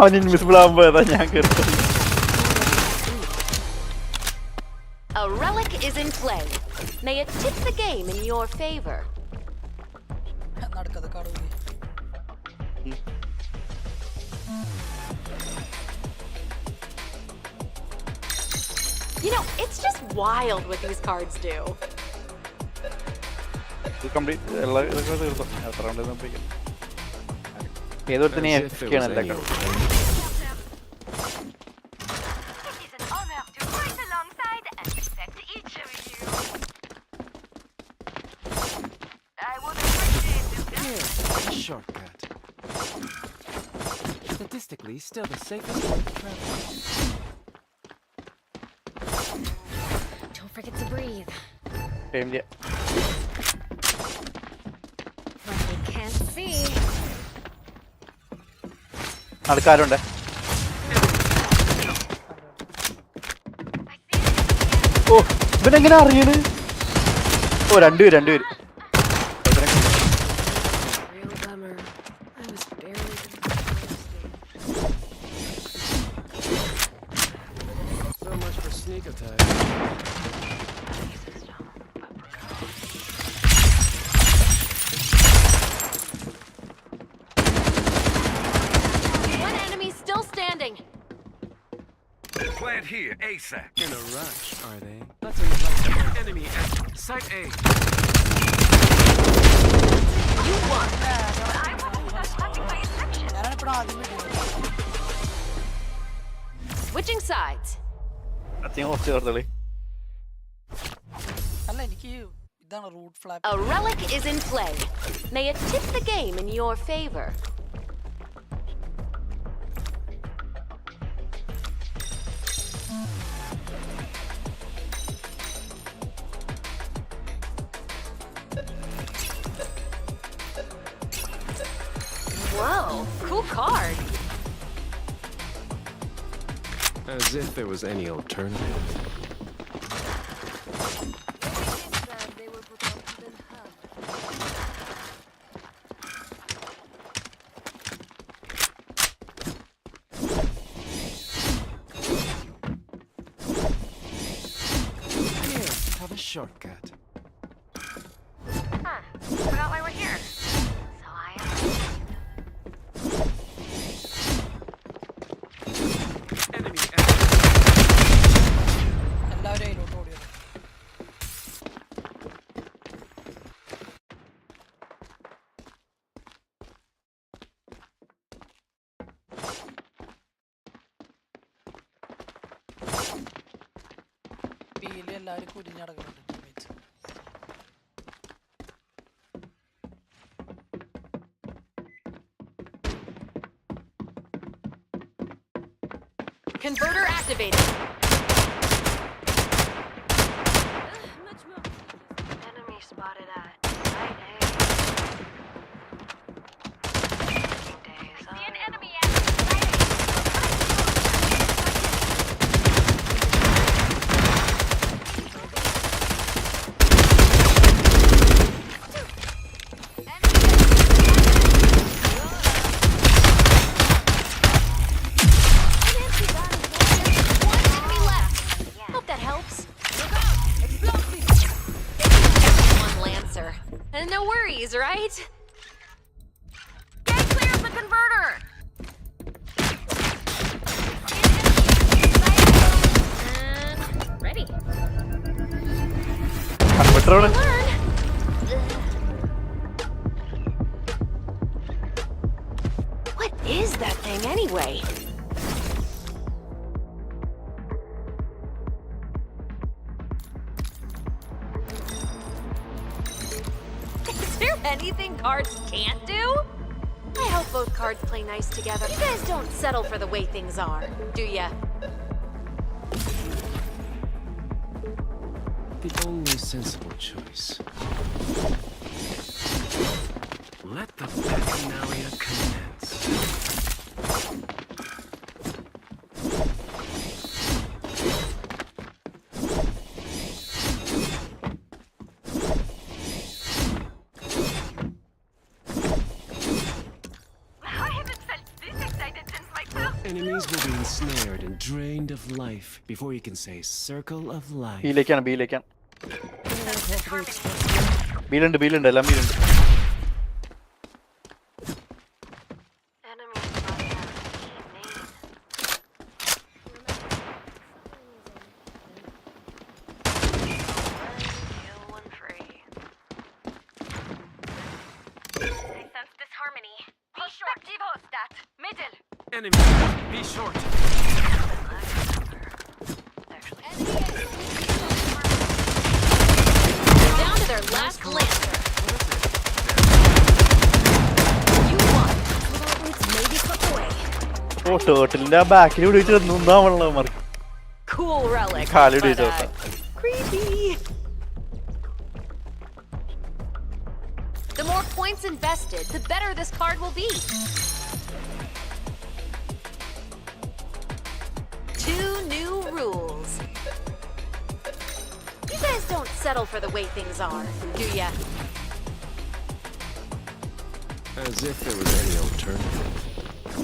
അവൻ invisible ആകുമ്പോ ഏതാ ഞാൻ കേട്ടത്. A relic is in play. May it tip the game in your favor. നടക്കാതെ കാടുപോയി. You know, it's just wild what these cards do. Complete എല്ലാ ഇതൊക്കെ തീർത്തോ എത്ര ഉണ്ടെന്ന് ഏതൊരുത്തനെ As if it was എല്ലാ any കളും. old tournament. It is an honor to fight alongside and protect each of you. I would appreciate this. Yeah, a shortcut. Statistically, still the safest way to travel. Don't forget to breathe. Same ചെയ്യാം. But they can't see. ആൾക്കാരുണ്ട്. ഓ ഇവനെങ്ങനെ അറിയണ്? ഓ രണ്ടുപേര്. Real bummer. I was barely So much for sneak attack. One enemy still standing. Plant here, ASAP. In a rush, are they? Let's invest in enemy at Site A. You won. I wasn't just hunting my infection. ഞാനാണിപ്പോഴും ആദ്യമേ ഇടുന്നത്. Switching sides. അത്യം കുറച്ച് ചേർത്തളി. അല്ല എനിക്ക് ഇതാണ് റൂട്ട് ഫ്ലാപ്പ്. A relic is in play. May it tip the game in your favor. Whoa, cool card. As if there was any alternative. they were both in hell. Here, have a shortcut. Huh. Forgot why we're here. So I am. Enemy at എല്ലാവരും അതിലോട്ട് ഓടിയത്. Peel എല്ലാവരും കുരിഞ്ഞടക്കുന്നുണ്ട് teammates. Converter activated. Enemy spotted at Site A. I see an enemy at One enemy left. Hope that helps. One Lancer. And no worries, right? Get clear of the converter! And ready. കൺവെർട്ടറാണ്. Learn. What is that thing anyway? Is there anything cards can't do? I hope both cards play nice together. You guys don't settle for the way things are, do ya? the only sensible choice. Let the bacchanalia commence. Others will be ensnared and drained of life before you can say circle of life. ബിയിലേക്കാണ് ബിയിലുണ്ട് എല്ലാം ബിയിലുണ്ട്. Enemy spotted at main. Kill one free. I sense disharmony. Perspectivos that. Middle. Enemy, be short. Down to their last lancer. You won. Maybe slip away. ഓ ടേർട്ടിലിന്റെ ആ ബാക്കിൽ പിടിച്ചിട്ട് നിന്നാണല്ലോ mark. Cool relic. കാല് but, പിടിച്ചോട്ടെ. creepy. The more points invested, the better this card will be. 2 new rules. You guys don't settle for the way things are, do ya? As if there was any alternative.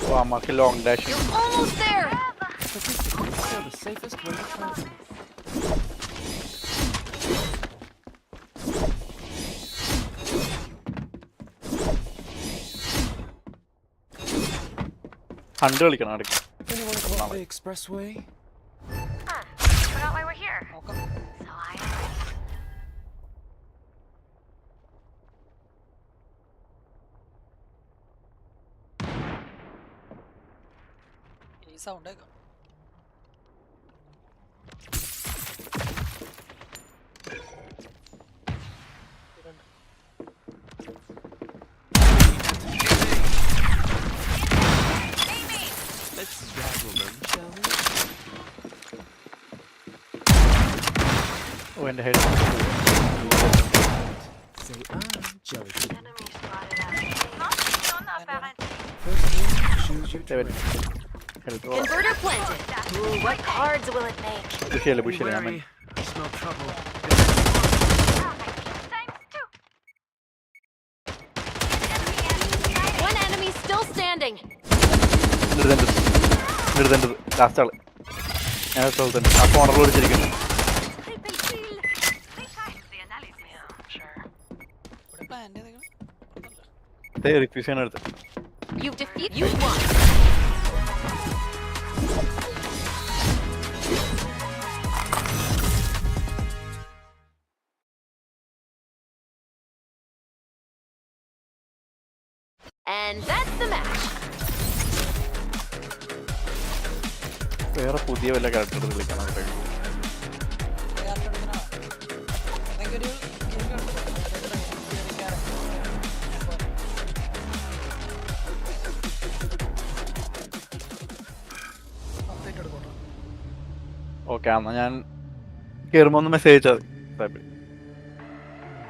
ഓ അമ്മക്ക് long dash. You're almost there. Statistically, still the safest way to play them. Hunt കളിക്കണം അടുക്ക. Anyone call the expressway? Forgot why we're here. നോക്കാം. So I am ready. ഈ sound കേൾക്കാം. Let's dazzle them, shall we? ഓ എൻ്റെ head. Say jelly. Enemy spotted at main. Non apparent. First one, choose your seven. terrain. Health Inverter planted. Ooh, what cards will it make? പുഷിയല്ലേ Be ഞാൻ wary. I smell trouble. Times 2. One enemy still standing. നിർത്തേണ്ടത് last ആള് ഞാൻ സ്ഥലത്ത് തന്നെ ആ കോർണറിൽ വിളിച്ചിരിക്കുന്നു. The analysis. ഇവിടെ പ്ലാൻ ചെയ്തേക്കണം. റിഫ്യൂസ് ചെയ്യാൻ എടുത്ത്. You've defeated. You won. And that's the match. വേറെ പുതിയ വല്ല ക്യാരക്ടർ കളിക്കണം. എനിക്കൊരു അപ്ഡേറ്റ് എടുക്കോട്ടോ. ഓക്കെ എന്നാൽ ഞാൻ കയറുമ്പോൾ ഒന്ന് മെസ്സേജ് അയച്ചാൽ മതി.